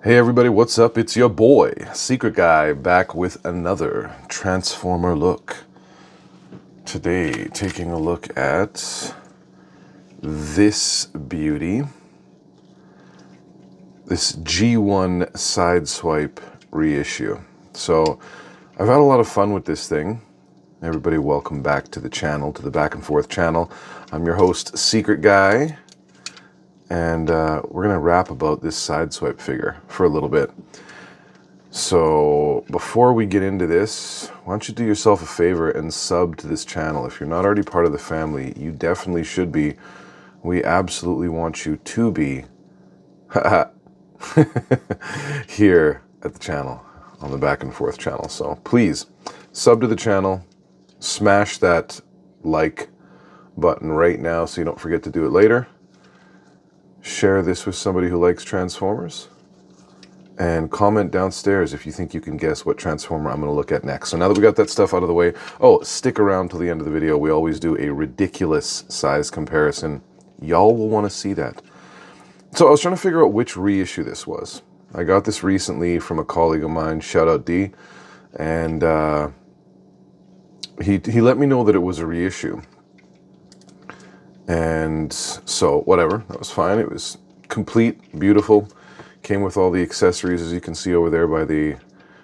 Hey everybody, what's up? It's your boy, Secret Guy, back with another Transformer look. Today, taking a look at this beauty. This G1 Sideswipe reissue. So, I've had a lot of fun with this thing. Everybody, welcome back to the channel, to the Back and Forth channel. I'm your host, Secret Guy. And we're going to rap about this Sideswipe figure for a little bit. So before we get into this, why don't you do yourself a favor and sub to this channel. If you're not already part of the family, you definitely should be. We absolutely want you to be here at the channel, on the Back and Forth channel. So please, sub to the channel, smash that like button right now so you don't forget to do it later. Share this with somebody who likes Transformers. And comment downstairs if you think you can guess what Transformer I'm going to look at next. So now that we got that stuff out of the way, stick around till the end of the video. We always do a ridiculous size comparison. Y'all will want to see that. So I was trying to figure out which reissue this was. I got this recently from a colleague of mine, shout out D, and he let me know that it was a reissue. And so, whatever, that was fine. It was complete, beautiful. Came with all the accessories, as you can see over there by the...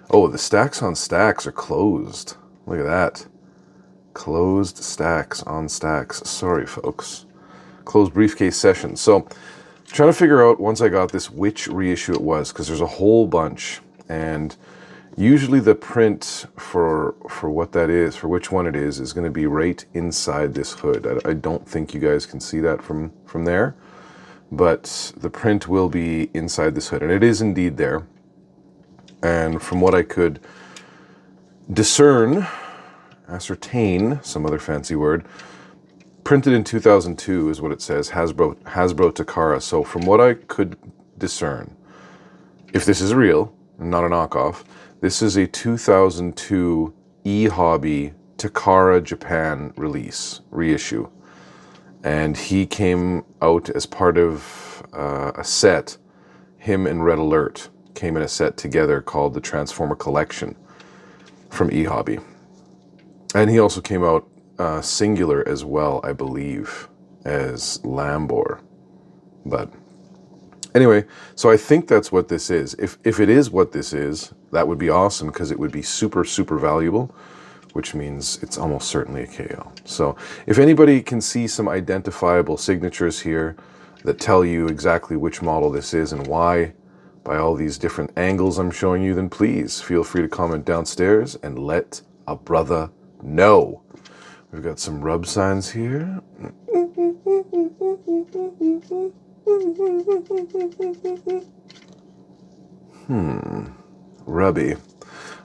Oh, the stacks on stacks are closed. Look at that. Closed stacks on stacks. Sorry, folks. Closed briefcase session. So, trying to figure out, once I got this, which reissue it was, because there's a whole bunch. And usually the print for what that is, for which one it is going to be right inside this hood. I don't think you guys can see that from there, but the print will be inside this hood, and it is indeed there. And from what I could ascertain, some other fancy word, printed in 2002 is what it says, Hasbro Takara. So from what I could discern, if this is real, and not a knockoff, this is a 2002 eHOBBY Takara Japan reissue. And he came out as part of a set. Him and Red Alert came in a set together called the Transformer Collection from eHOBBY. And he also came out singular as well, I believe, as Lambor. But anyway, so I think that's what this is. If it is what this is, that would be awesome, because it would be super, super valuable, which means it's almost certainly a KO. So if anybody can see some identifiable signatures here that tell you exactly which model this is and why, by all these different angles I'm showing you, then please feel free to comment downstairs and let a brother know. We've got some rub signs here. Rubby.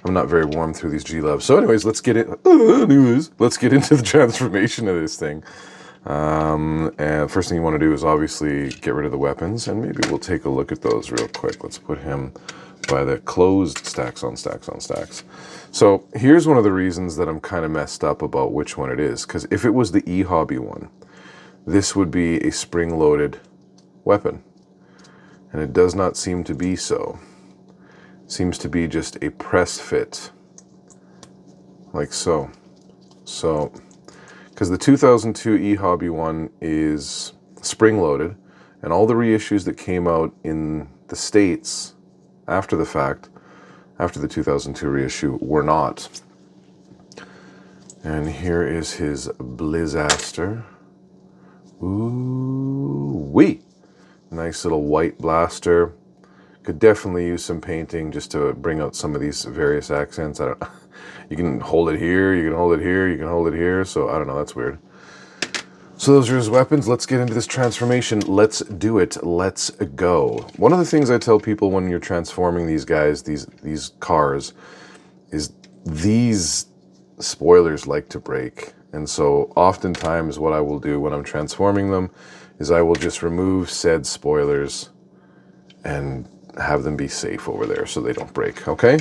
I'm not very warm through these G-Loves. So anyways, let's get into the transformation of this thing. And first thing you want to do is obviously get rid of the weapons, and maybe we'll take a look at those real quick. Let's put him by the closed stacks on stacks on stacks. So here's one of the reasons that I'm kind of messed up about which one it is, because if it was the eHOBBY one, this would be a spring-loaded weapon, and it does not seem to be so. Seems to be just a press fit, like so. So, because the 2002 eHOBBY one is spring-loaded, and all the reissues that came out in the States after the fact, after the 2002 reissue, were not. And here is his Blizzaster. Ooh-wee! Nice little white blaster. Could definitely use some painting just to bring out some of these various accents. You can hold it here, you can hold it here, you can hold it here. So I don't know, that's weird. So those are his weapons. Let's get into this transformation. Let's do it. Let's go. One of the things I tell people when you're transforming these guys, these cars, is these spoilers like to break. And so oftentimes what I will do when I'm transforming them is I will just remove said spoilers and have them be safe over there so they don't break, okay?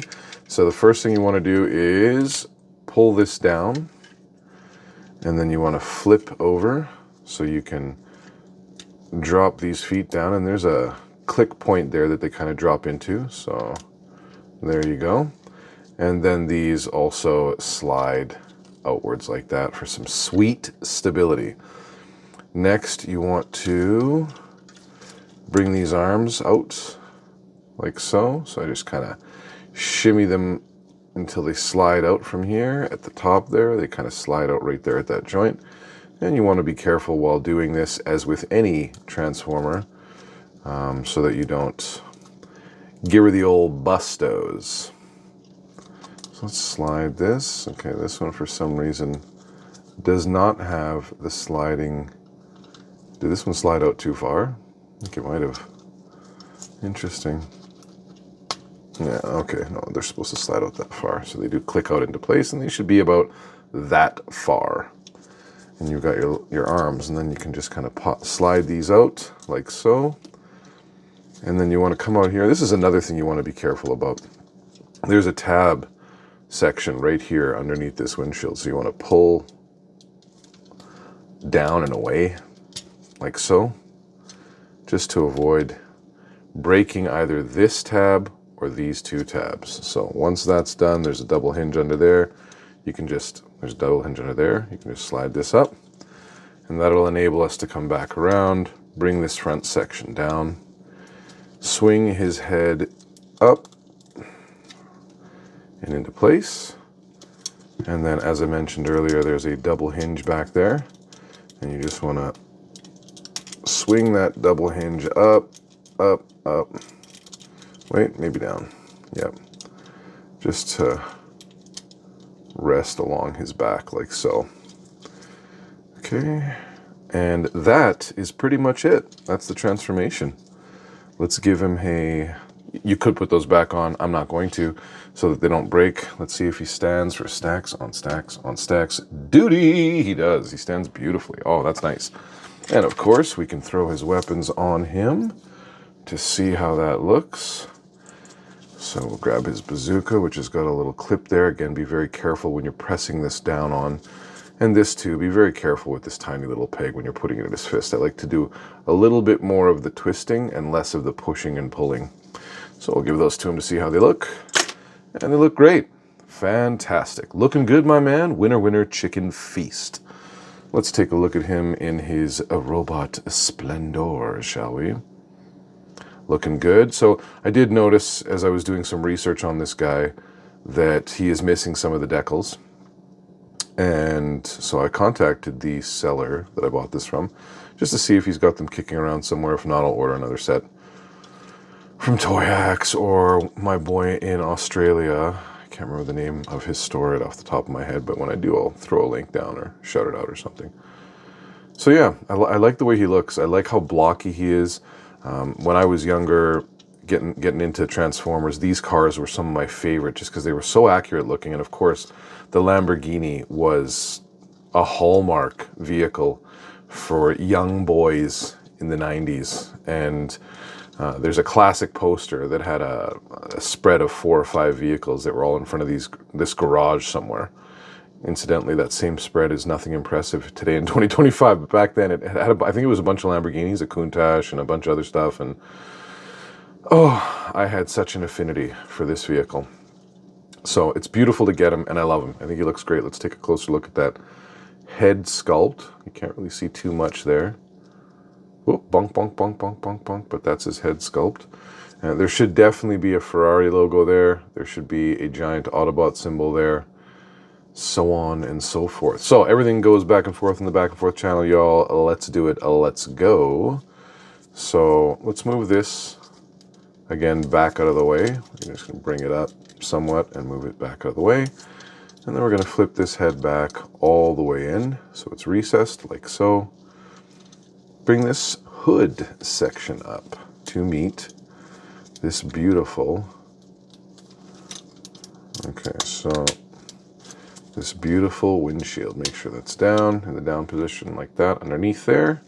So the first thing you want to do is pull this down, and then you want to flip over so you can drop these feet down, and there's a click point there that they kind of drop into. So there you go. And then these also slide outwards like that for some sweet stability. Next, you want to bring these arms out like so. So I just kind of shimmy them until they slide out from here at the top there. They kind of slide out right there at that joint. And you want to be careful while doing this, as with any transformer, so that you don't give her the old bustos. So let's slide this. Okay, this one for some reason does not have the sliding. Did this one slide out too far? I think it might have. Interesting. Yeah, okay, no, they're supposed to slide out that far. So they do click out into place, and they should be about that far. And you've got your arms, and then you can just kind of slide these out like so. And then you want to come out here. This is another thing you want to be careful about. There's a tab section right here underneath this windshield. So you want to pull down and away like so, just to avoid breaking either this tab or these two tabs. So once that's done, there's a double hinge under there. You can just, there's a double hinge under there. You can just slide this up, and that'll enable us to come back around, bring this front section down, swing his head up and into place. And then, as I mentioned earlier, there's a double hinge back there, and you just want to swing that double hinge up, up, up. Wait, maybe down. Yep. Just to rest along his back like so. Okay. And that is pretty much it. That's the transformation. Let's give him a... You could put those back on. I'm not going to, so that they don't break. Let's see if he stands for stacks on stacks on stacks. Duty! He does. He stands beautifully. Oh, that's nice. And of course, we can throw his weapons on him to see how that looks. So we'll grab his bazooka, which has got a little clip there. Again, be very careful when you're pressing this down on. And this too, be very careful with this tiny little peg when you're putting it in his fist. I like to do a little bit more of the twisting and less of the pushing and pulling. So we'll give those to him to see how they look. And they look great. Fantastic. Looking good, my man. Winner, winner, chicken feast. Let's take a look at him in his robot splendor, shall we? Looking good. So I did notice, as I was doing some research on this guy, that he is missing some of the decals. And so I contacted the seller that I bought this from, just to see if he's got them kicking around somewhere. If not, I'll order another set from Toy Hacks or my boy in Australia. I can't remember the name of his store right off the top of my head, but when I do, I'll throw a link down or shout it out or something. So yeah, I like the way he looks. I like how blocky he is. When I was younger, getting into Transformers, these cars were some of my favorite just because they were so accurate looking. And of course, the Lamborghini was a hallmark vehicle for young boys in the 90s. And there's a classic poster that had a spread of 4 or 5 vehicles that were all in front of this garage somewhere. Incidentally, that same spread is nothing impressive today in 2025, but back then it had, I think it was a bunch of Lamborghinis, a Countach, and a bunch of other stuff, and oh, I had such an affinity for this vehicle. So it's beautiful to get him, and I love him. I think he looks great. Let's take a closer look at that head sculpt. You can't really see too much there. Whoop, bonk, bonk, bonk, bonk, bonk, bonk, but that's his head sculpt. There should definitely be a Ferrari logo there. There should be a giant Autobot symbol there. So on and so forth. So everything goes back and forth in the back and forth channel, y'all. Let's do it. Let's go. So let's move this again back out of the way. We're just going to bring it up somewhat and move it back out of the way. And then we're going to flip this head back all the way in so it's recessed like so. Bring this hood section up to meet this beautiful, okay, so this beautiful windshield. Make sure that's down in the down position like that underneath there,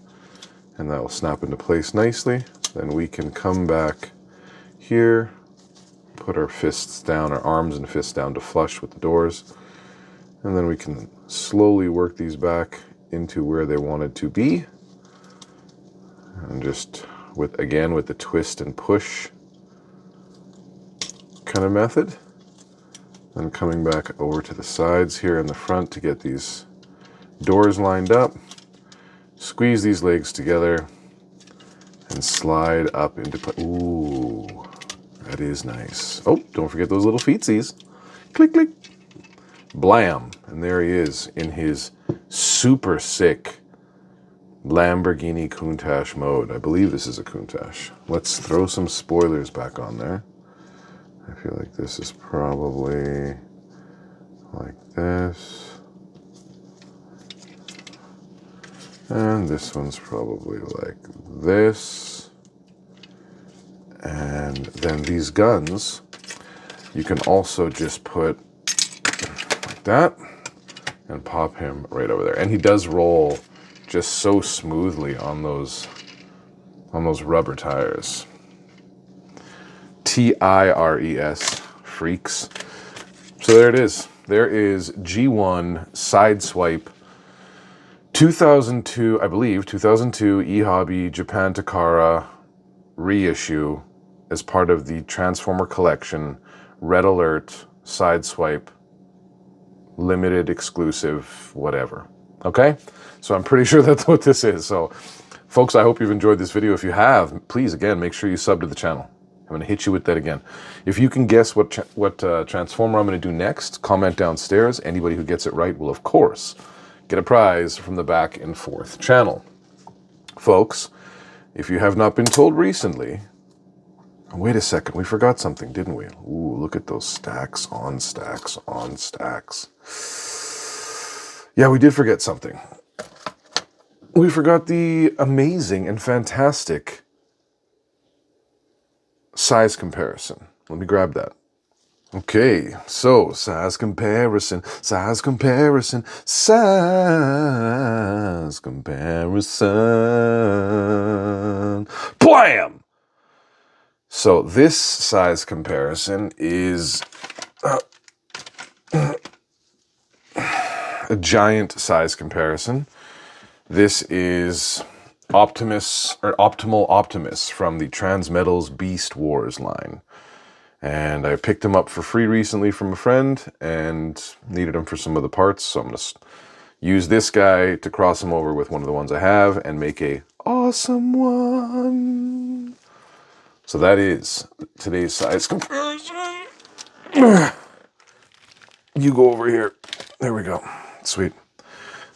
and that will snap into place nicely. Then we can come back here, put our fists down, our arms and fists down to flush with the doors, and then we can slowly work these back into where they wanted to be and just with the twist and push kind of method. Then coming back over to the sides here in the front to get these doors lined up. Squeeze these legs together and slide up into place. Ooh, that is nice. Oh, don't forget those little feetsies. Click, click. Blam. And there he is in his super sick Lamborghini Countach mode. I believe this is a Countach. Let's throw some spoilers back on there. I feel like this is probably like this. And this one's probably like this. And then these guns, you can also just put like that and pop him right over there. And he does roll just so smoothly on those rubber tires. TIRES, freaks. So there it is. There is G1 Sideswipe 2002, I believe, 2002 eHOBBY Japan Takara reissue as part of the Transformer Collection Red Alert Sideswipe limited exclusive whatever. Okay? So I'm pretty sure that's what this is. So folks, I hope you've enjoyed this video. If you have, please again make sure you sub to the channel. I'm going to hit you with that again. If you can guess what Transformer I'm going to do next, comment downstairs. Anybody who gets it right will, of course, get a prize from the Back and Forth channel. Folks, if you have not been told recently, wait a second, we forgot something, didn't we? Ooh, look at those stacks on stacks on stacks. Yeah, we did forget something. We forgot the amazing and fantastic size comparison. Let me grab that. Okay, so size comparison, size comparison, size comparison. Blam! So this size comparison is a giant size comparison. This is Optimal Optimus from the Transmetals Beast Wars line. And I picked him up for free recently from a friend and needed him for some of the parts. So I'm going to use this guy to cross him over with one of the ones I have and make a awesome one. So that is today's size comparison. You go over here. There we go. Sweet.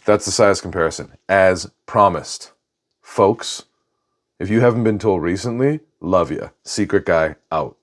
That's the size comparison, as promised. Folks, if you haven't been told recently, love ya. Secret guy out.